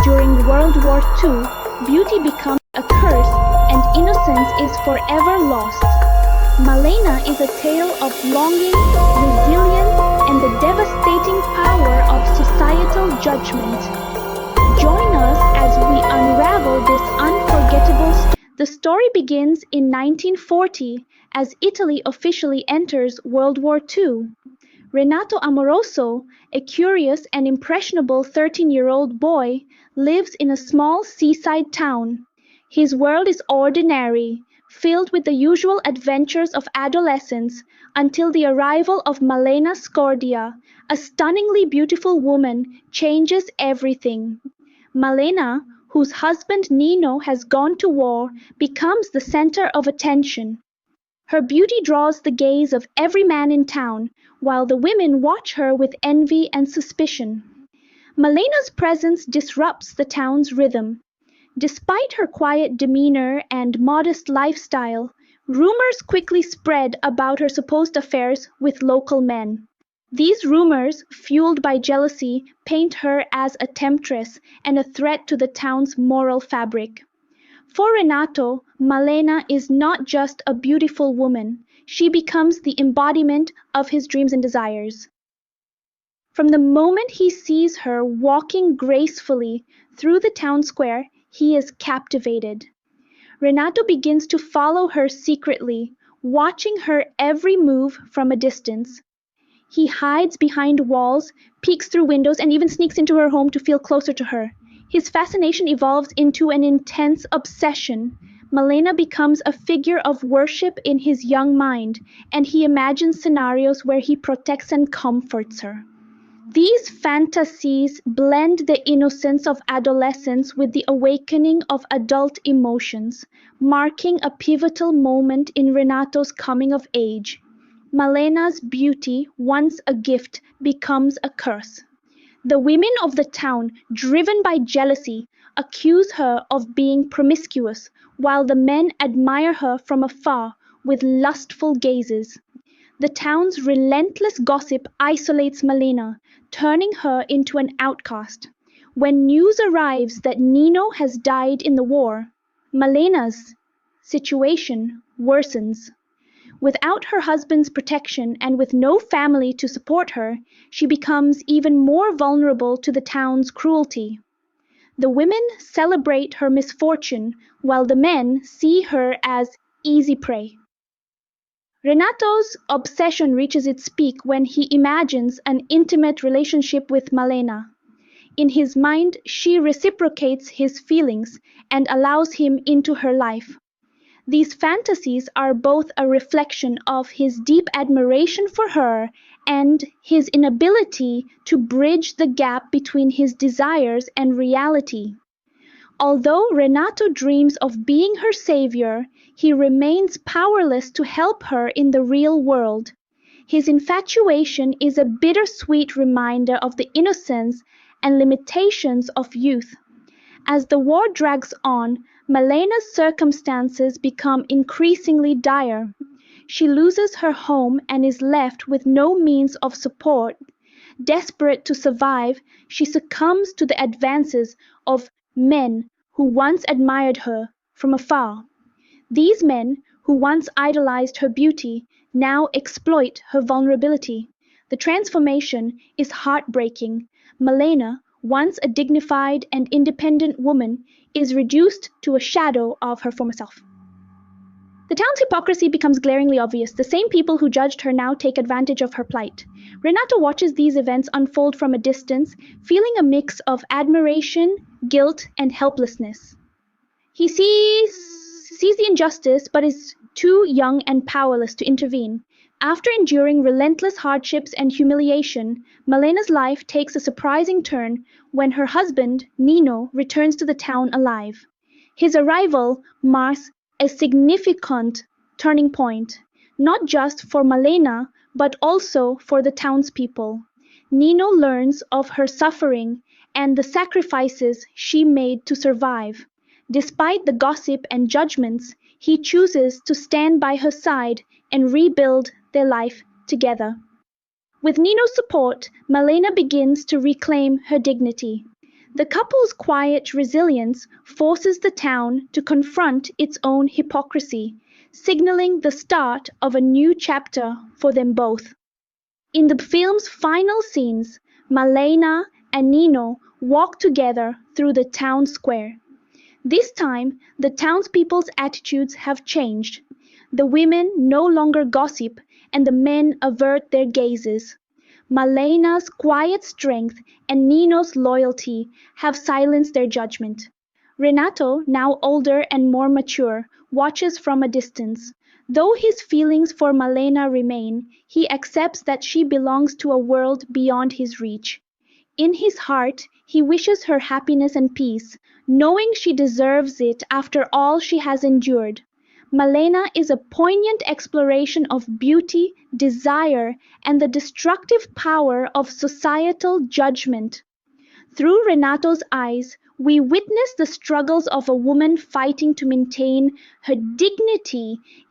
during World War II, beauty becomes a curse and innocence is forever lost. Malena is a tale of longing, resilience, and the devastating power of societal judgment. Join us as we unravel this unforgettable story. The story begins in 1940 as Italy officially enters World War II. Renato Amoroso, a curious and impressionable 13-year-old boy, lives in a small seaside town. His world is ordinary, filled with the usual adventures of adolescence, until the arrival of Malena Scordia, a stunningly beautiful woman, changes everything. Malena, whose husband Nino has gone to war, becomes the center of attention. Her beauty draws the gaze of every man in town, while the women watch her with envy and suspicion. Malena's presence disrupts the town's rhythm. Despite her quiet demeanor and modest lifestyle, rumors quickly spread about her supposed affairs with local men. These rumors, fueled by jealousy, paint her as a temptress and a threat to the town's moral fabric. For Renato, Malena is not just a beautiful woman, she becomes the embodiment of his dreams and desires. From the moment he sees her walking gracefully through the town square, he is captivated. Renato begins to follow her secretly, watching her every move from a distance. He hides behind walls, peeks through windows, and even sneaks into her home to feel closer to her. His fascination evolves into an intense obsession. Malena becomes a figure of worship in his young mind, and he imagines scenarios where he protects and comforts her. These fantasies blend the innocence of adolescence with the awakening of adult emotions, marking a pivotal moment in Renato's coming of age. Malena's beauty, once a gift, becomes a curse. The women of the town, driven by jealousy, accuse her of being promiscuous, while the men admire her from afar with lustful gazes. The town's relentless gossip isolates Malena, turning her into an outcast. When news arrives that Nino has died in the war, Malena's situation worsens. Without her husband's protection and with no family to support her, she becomes even more vulnerable to the town's cruelty. The women celebrate her misfortune, while the men see her as easy prey. Renato's obsession reaches its peak when he imagines an intimate relationship with Malena. In his mind, she reciprocates his feelings and allows him into her life. These fantasies are both a reflection of his deep admiration for her and his inability to bridge the gap between his desires and reality. Although Renato dreams of being her savior, he remains powerless to help her in the real world. His infatuation is a bittersweet reminder of the innocence and limitations of youth. As the war drags on, Malena's circumstances become increasingly dire. She loses her home and is left with no means of support. Desperate to survive, she succumbs to the advances of men who once admired her from afar. These men, who once idolized her beauty, now exploit her vulnerability. The transformation is heartbreaking. Malena, once a dignified and independent woman, is reduced to a shadow of her former self. The town's hypocrisy becomes glaringly obvious. The same people who judged her now take advantage of her plight. Renato watches these events unfold from a distance, feeling a mix of admiration, guilt, and helplessness. He sees the injustice, but is too young and powerless to intervene. After enduring relentless hardships and humiliation, Malena's life takes a surprising turn when her husband, Nino, returns to the town alive. His arrival marks a significant turning point, not just for Malena, but also for the townspeople. Nino learns of her suffering and the sacrifices she made to survive. Despite the gossip and judgments, he chooses to stand by her side and rebuild their life together. With Nino's support, Malena begins to reclaim her dignity. The couple's quiet resilience forces the town to confront its own hypocrisy, signaling the start of a new chapter for them both. In the film's final scenes, Malena and Nino walk together through the town square. This time, the townspeople's attitudes have changed. The women no longer gossip and the men avert their gazes. Malena's quiet strength and Nino's loyalty have silenced their judgment. Renato, now older and more mature, watches from a distance. Though his feelings for Malena remain, he accepts that she belongs to a world beyond his reach. In his heart, he wishes her happiness and peace, knowing she deserves it after all she has endured. Malena is a poignant exploration of beauty, desire, and the destructive power of societal judgment. Through Renato's eyes, we witness the struggles of a woman fighting to maintain her dignity in